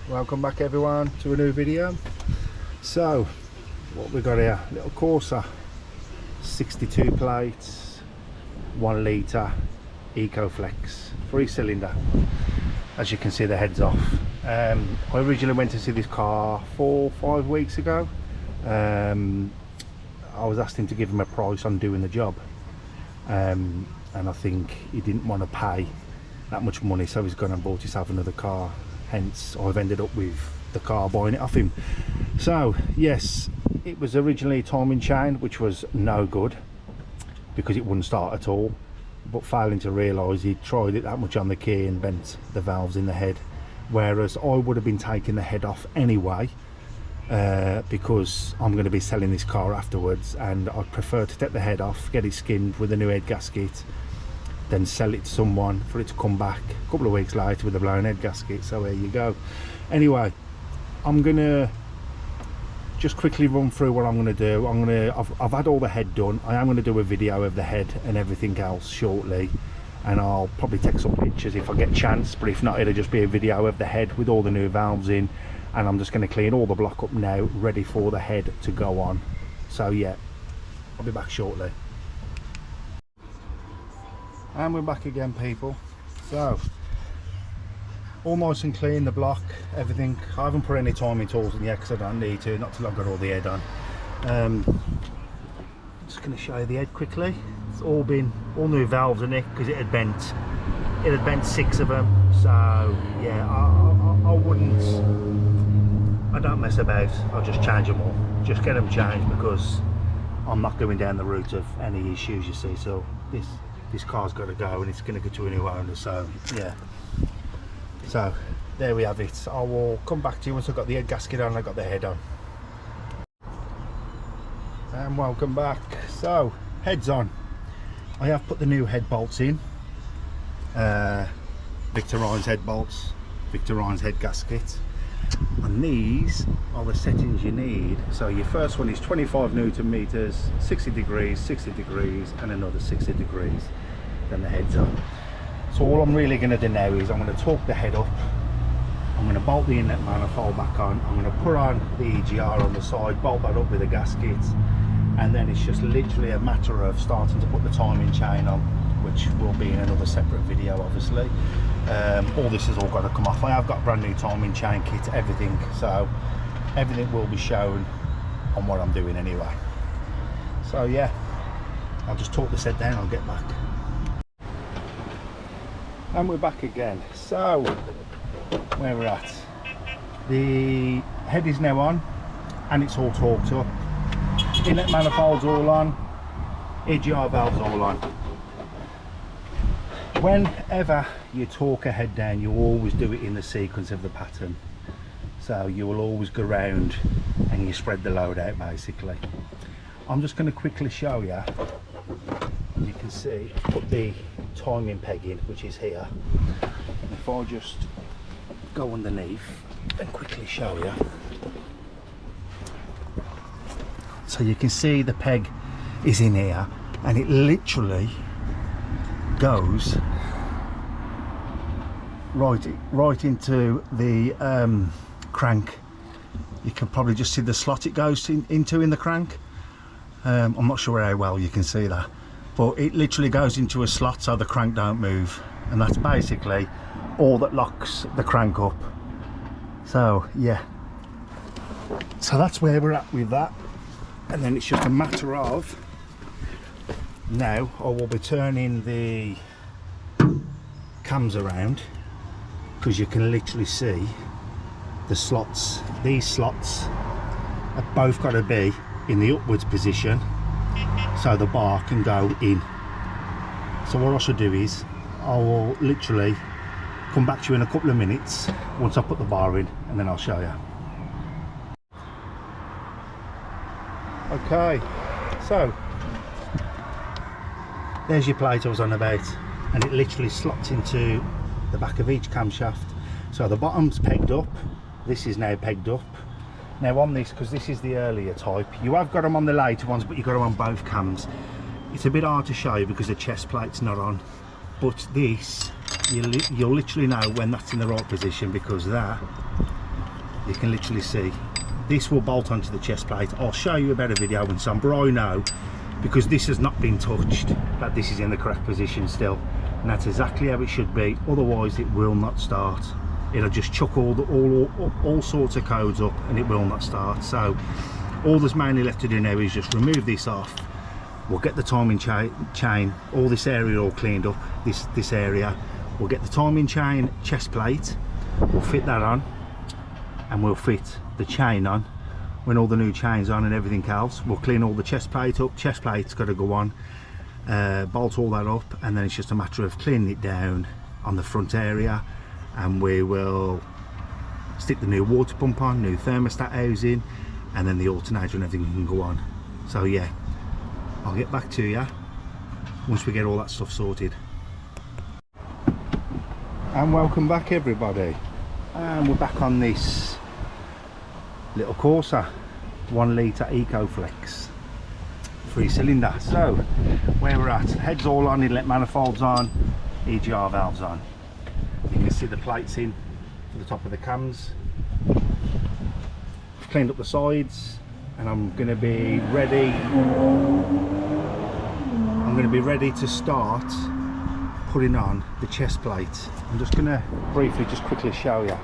Welcome back everyone to a new video. So what we got here, little Corsa, 62 plates, 1 litre ecoflex, 3-cylinder. As you can see, the head's off. I originally went to see this car 4 or 5 weeks ago. I was asked him to give him a price on doing the job, and I think he didn't want to pay that much money, so he's gone and bought himself another car. Hence I've ended up with the car, buying it off him. So yes, it was originally a timing chain which was no good because it wouldn't start at all, but failing to realise he tried it that much on the key and bent the valves in the head, whereas I would have been taking the head off anyway, because I'm going to be selling this car afterwards, and I'd prefer to take the head off, get it skimmed with a new head gasket, then sell it to someone for it to come back a couple of weeks later with a blown head gasket. So there you go. Anyway, I'm gonna just quickly run through what I'm gonna do. I've had all the head done. I am gonna do a video of the head and everything else shortly, and I'll probably take some pictures if I get a chance, but if not, it'll just be a video of the head with all the new valves in, and I'm just going to clean all the block up now, ready for the head to go on. So yeah, I'll be back shortly. And we're back again, people. So all nice and clean, the block, everything. I haven't put any timing tools in yet because I don't need to, not till I've got all the head on. Just going to show you the head quickly. It's all new valves in it because it had bent 6 of them. So yeah, I don't mess about. I'll just change them all, just get them changed, because I'm not going down the route of any issues, you see. So this car's got to go, and it's going to go to a new owner. So yeah, so there we have it. I will come back to you once I've got the head gasket on and I've got the head on. And welcome back. So head's on. I have put the new head bolts in, Victor Ryan's head bolts, Victor Ryan's head gasket, and these are the settings you need. So your first one is 25 Newton meters, 60 degrees, 60 degrees, and another 60 degrees. Then the head's on. So all I'm really going to do now is I'm going to torque the head up, I'm going to bolt the inlet manifold back on, I'm going to put on the EGR on the side, bolt that up with a gasket, and then it's just literally a matter of starting to put the timing chain on, which will be in another separate video obviously. All this has all got to come off. I have got a brand new timing chain kit, everything, so everything will be shown on what I'm doing anyway. So yeah, I'll just torque this head down, I'll get back. And we're back again. So where we're at, the head is now on and it's all torqued up, inlet manifolds all on, EGR valves all on. Whenever you torque a head down, you always do it in the sequence of the pattern. So you will always go round and you spread the load out basically. I'm just going to quickly show you. You can see, put the timing peg in, which is here. If I just go underneath and quickly show you. So you can see the peg is in here, and it literally goes right into the crank. You can probably just see the slot it goes into in the crank. I'm not sure how well you can see that, but it literally goes into a slot so the crank don't move, and that's basically all that locks the crank up. So yeah, so that's where we're at with that, and then it's just a matter of, now I will be turning the cams around, because you can literally see the slots. These slots have both got to be in the upwards position so the bar can go in. So what I should do is I will literally come back to you in a couple of minutes once I put the bar in, and then I'll show you. Okay, so there's your plate I was on about, and it literally slots into the back of each camshaft. So the bottom's pegged up, this is now pegged up. Now on this, because this is the earlier type, you have got them on the later ones, but you've got them on both cams. It's a bit hard to show you because the chest plate's not on, but this, you'll literally know when that's in the right position, because that you can literally see this will bolt onto the chest plate. I'll show you a better video when some, but I know because this has not been touched that this is in the correct position still, and that's exactly how it should be. Otherwise it will not start. It'll just chuck all sorts of codes up and it will not start. So all that's mainly left to do now is just remove this off. We'll get the timing chain, all this area all cleaned up, this area. We'll get the timing chain chest plate, we'll fit that on, and we'll fit the chain on when all the new chains on and everything else. We'll clean all the chest plate up. Chest plate's got to go on, bolt all that up, and then it's just a matter of cleaning it down on the front area, and we will stick the new water pump on, new thermostat housing, and then the alternator and everything can go on. So yeah, I'll get back to you once we get all that stuff sorted. And welcome back everybody, and we're back on this little Corsa 1 litre ecoflex 3-cylinder. So where we're at, heads all on, inlet manifolds on, EGR valves on. You can see the plates in for the top of the cams. I've cleaned up the sides, and I'm going to be ready to start putting on the chest plate. I'm just going to briefly just quickly show you.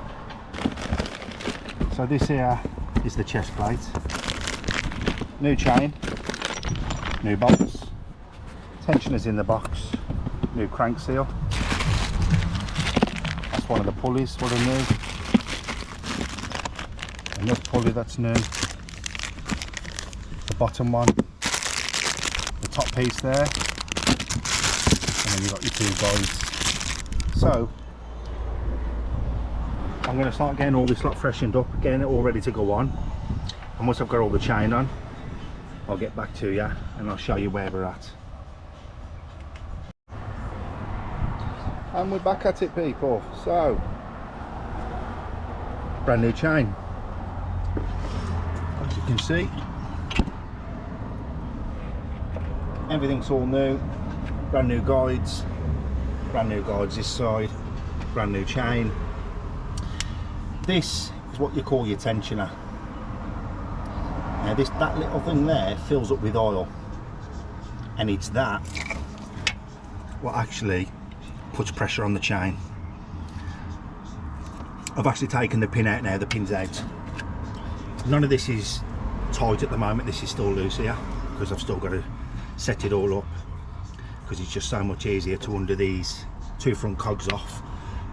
So this here is the chest plate, new chain, new bolts, tensioners in the box, new crank seal. That's one of the pulleys, what are new. Another pulley that's new. The bottom one, the top piece there, and then you've got your 2 guides. So I'm going to start getting all this lot freshened up, getting it all ready to go on, and once I've got all the chain on, I'll get back to you and I'll show you where we're at. And we're back at it people. So brand new chain, as you can see, everything's all new, brand new guides this side, brand new chain. This is what you call your tensioner. Now that little thing there fills up with oil, and it's that what actually puts pressure on the chain. I've actually taken the pin out now, the pin's out. None of this is tight at the moment, this is still loose here because I've still got to set it all up, because it's just so much easier to undo these 2 front cogs off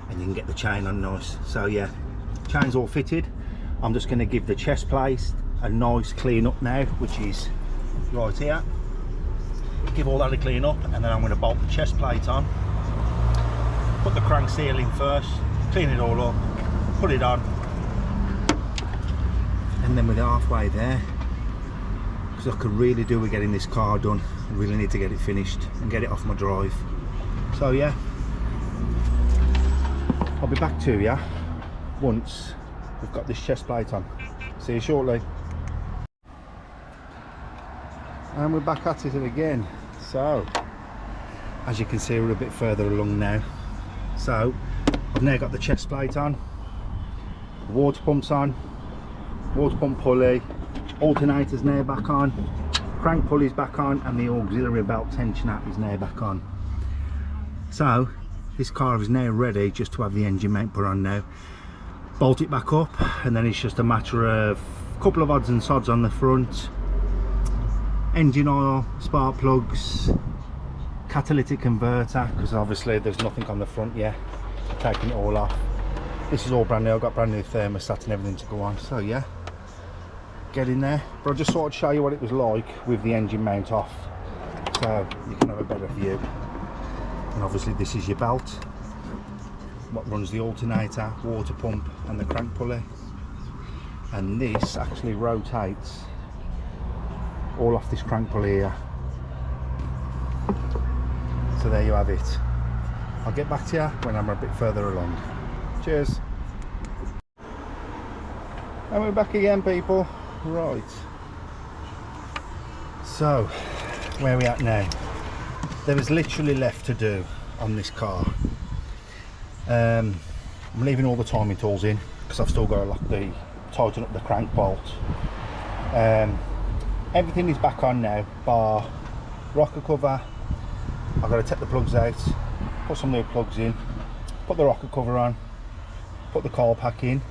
and you can get the chain on nice. So yeah, chain's all fitted. I'm just going to give the chest plate a nice clean up now, which is right here. Give all that a clean up, and then I'm going to bolt the chest plate on, put the crank seal in first, clean it all up, put it on, and then we're halfway there, because I could really do with getting this car done. I really need to get it finished and get it off my drive. So yeah, I'll be back to you once we've got this chest plate on. See you shortly. And we're back at it again. So as you can see, we're a bit further along now. So I've now got the chest plate on, the water pump's on, water pump pulley, alternator's now back on, crank pulley's back on, and the auxiliary belt tensioner is now back on. So this car is now ready just to have the engine mount put on now. Bolt it back up, and then it's just a matter of a couple of odds and sods on the front, engine oil, spark plugs, catalytic converter, because obviously there's nothing on the front yet, taking it all off. This is all brand new, I've got brand new thermostat and everything to go on. So yeah, get in there. But I just thought I'd show you what it was like with the engine mount off, so you can have a better view. And obviously this is your belt, what runs the alternator, water pump and the crank pulley, and this actually rotates all off this crank pulley here. So there you have it. I'll get back to you when I'm a bit further along. Cheers. And we're back again people. Right, so where are we at now? There is literally left to do on this car. I'm leaving all the timing tools in because I've still got to lock the tighten up the crank bolt. Everything is back on now, bar rocker cover. I've got to take the plugs out, put some new plugs in, put the rocker cover on, put the coil pack in,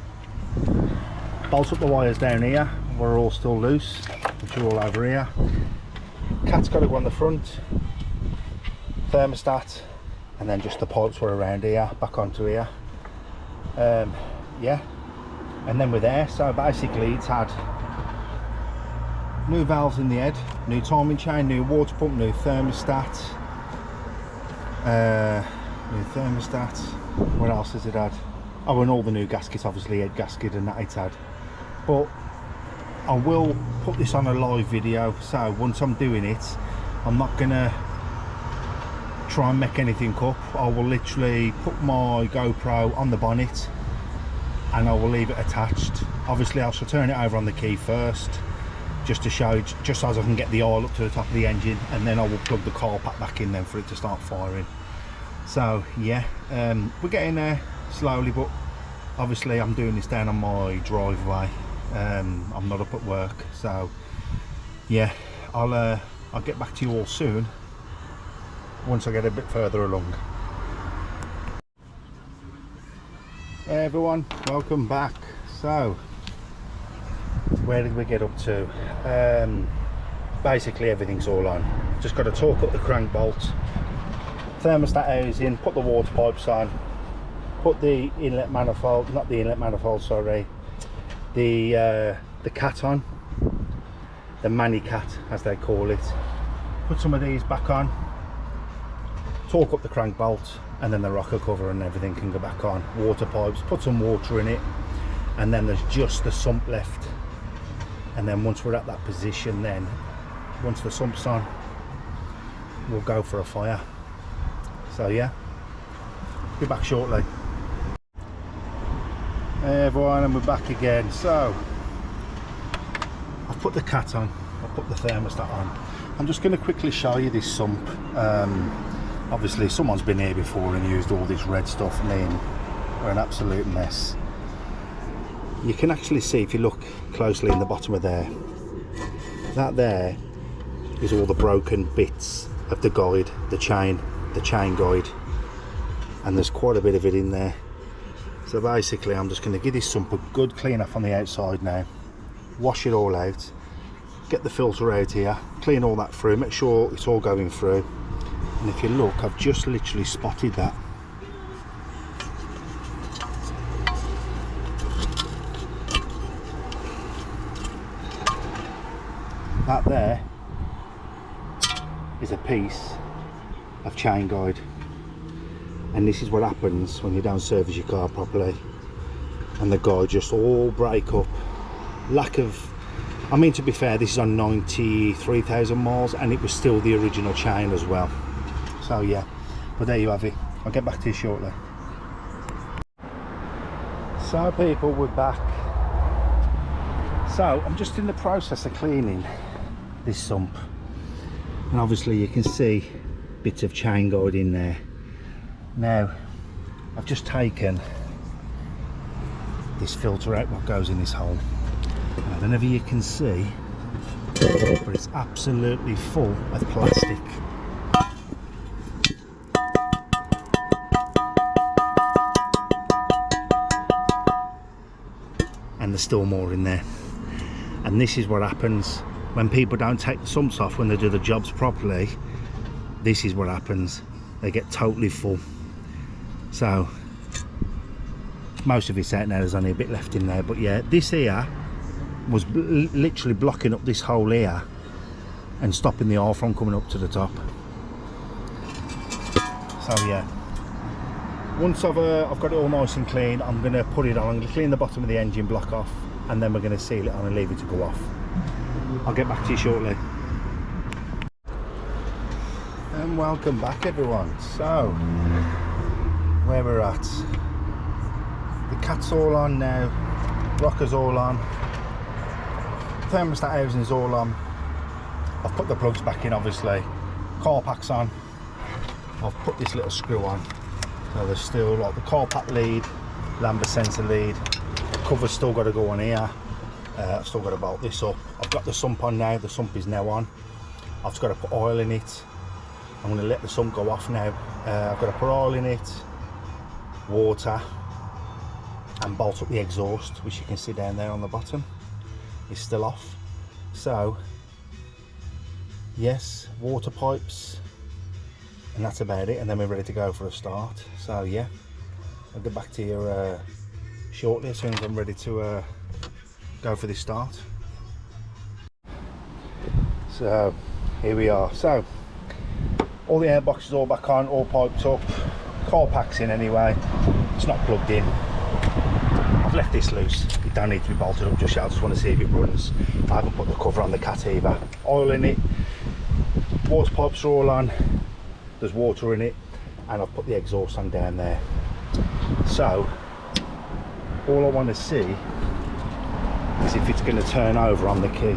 bolt up the wires down here, we're all still loose, which are all over here. Cat's got to go on the front, thermostat, and then just the pipes were around here, back onto here. Yeah, and then we're there. So basically it's had new valves in the head, new timing chain, new water pump, new thermostat, what else has it had? Oh, and all the new gaskets, obviously, head gasket and that it's had. But I will put this on a live video, so once I'm doing it, I'm not gonna try and make anything up. I will literally put my GoPro on the bonnet and I will leave it attached. Obviously I shall turn it over on the key first, just to show, just so as I can get the oil up to the top of the engine, and then I will plug the coil pack back in then for it to start firing. So yeah, we're getting there slowly, but obviously I'm doing this down on my driveway. I'm not up at work, so yeah, I'll get back to you all soon once I get a bit further along. Hey everyone, welcome back. So where did we get up to? Basically everything's all on. Just got to torque up the crank bolt, thermostat housing, put the water pipes on, put the inlet manifold, not the inlet manifold, sorry, the cat on, the mani cat as they call it. Put some of these back on, torque up the crank bolt, and then the rocker cover and everything can go back on. Water pipes, put some water in it, and then there's just the sump left. And then once we're at that position, then once the sump's on, we'll go for a fire. So yeah, be back shortly. Hey everyone, and we're back again. So I've put the cat on, I've put the thermostat on. I'm just going to quickly show you this sump. Obviously someone's been here before and used all this red stuff, and we're an absolute mess. You can actually see, if you look closely in the bottom of there, that there is all the broken bits of the guide, the chain guide, and there's quite a bit of it in there. So basically I'm just going to give this sump a good clean off on the outside now, wash it all out, get the filter out here, clean all that through, make sure it's all going through. And if you look, I've just literally spotted that. That there is a piece of chain guide, and this is what happens when you don't service your car properly and the guide just all break up. Lack of, I mean, to be fair, this is on 93,000 miles and it was still the original chain as well. So yeah, but there you have it. I'll get back to you shortly. So people, we're back. So I'm just in the process of cleaning this sump, and obviously you can see bits of chain guide in there. Now I've just taken this filter out, what goes in this hole. I don't know if you can see, but it's absolutely full of plastic. And there's still more in there. And this is what happens when people don't take the sumps off when they do the jobs properly. This is what happens, they get totally full. So most of it's out now, there's only a bit left in there, but yeah, this here was literally blocking up this hole here and stopping the oil from coming up to the top. So yeah, once I've got it all nice and clean, I'm going to put it on, I'm going to clean the bottom of the engine block off, and then we're going to seal it on and leave it to go off. I'll get back to you shortly. And welcome back everyone. So where we're at, the cat's all on now, rocker's all on, thermostat housing's all on. I've put the plugs back in, obviously, coil pack's on. I've put this little screw on, so there's still like the coil pack lead, lambda sensor lead, cover's still got to go on here. I've still got to bolt this up. I've got the sump on now, the sump is now on. I've just got to put oil in it. I'm going to let the sump go off now. I've got to put oil in it, water, and bolt up the exhaust, which you can see down there on the bottom. It's still off. So yes, water pipes, and that's about it, and then we're ready to go for a start. So yeah, I'll get back to you shortly as soon as I'm ready to go for this start. So here we are. So all the airboxes all back on, all piped up, car pack's in anyway, it's not plugged in. I've left this loose, it don't need to be bolted up just yet. I just want to see if it runs. I haven't put the cover on the cat either. Oil in it, water pipes are all on, there's water in it, and I've put the exhaust on down there. So all I want to see is if it's going to turn over on the key.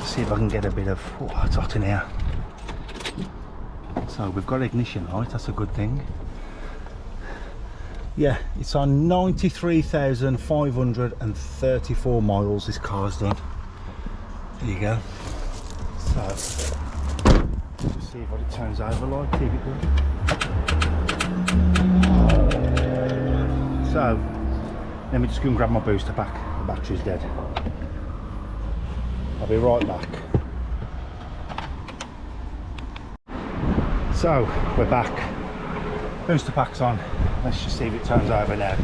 See if I can get a bit of, oh, it's hot in here. So we've got ignition light, that's a good thing. Yeah, it's on 93,534 miles this car's done. There you go. So let's see what it turns over like, keep it good. So let me just go and grab my booster pack, the battery's dead. I'll be right back. So we're back, booster pack's on. Let's just see if it turns over now.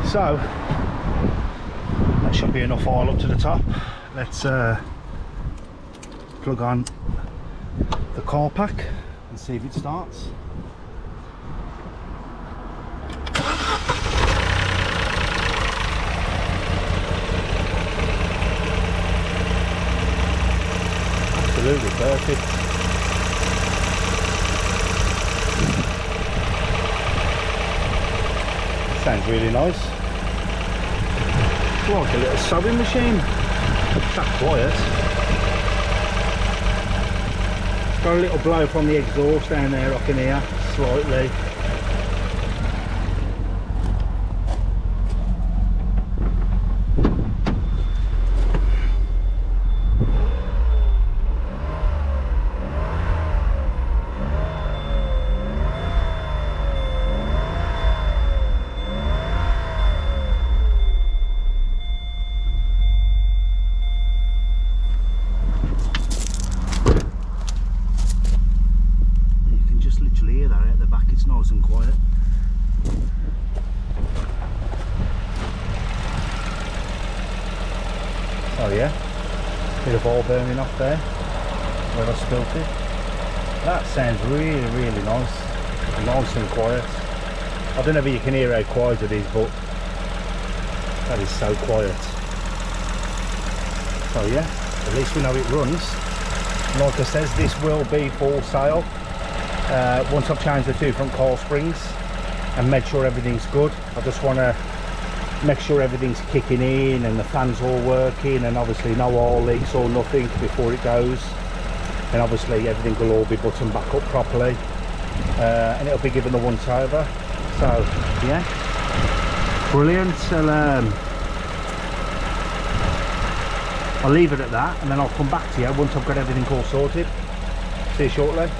So that should be enough oil up to the top. Let's plug on the car pack and see if it starts. Absolutely perfect. Sounds really nice. It's like a little sewing machine. It's that quiet. It's got a little blow from the exhaust down there, I can hear slightly. Nice and quiet. Oh yeah, bit of oil burning off there where I spilt it. That sounds really nice and quiet. I don't know if you can hear how quiet it is, but that is so quiet. So yeah, at least we know it runs. Like I says, this will be for sale. Once I've changed the two front coil springs and made sure everything's good. I just want to make sure everything's kicking in and the fans all working, and obviously no oil leaks or nothing before it goes, and obviously everything will all be buttoned back up properly, and it'll be given the once over. So yeah, brilliant. I'll leave it at that, and then I'll come back to you once I've got everything all sorted. See you shortly.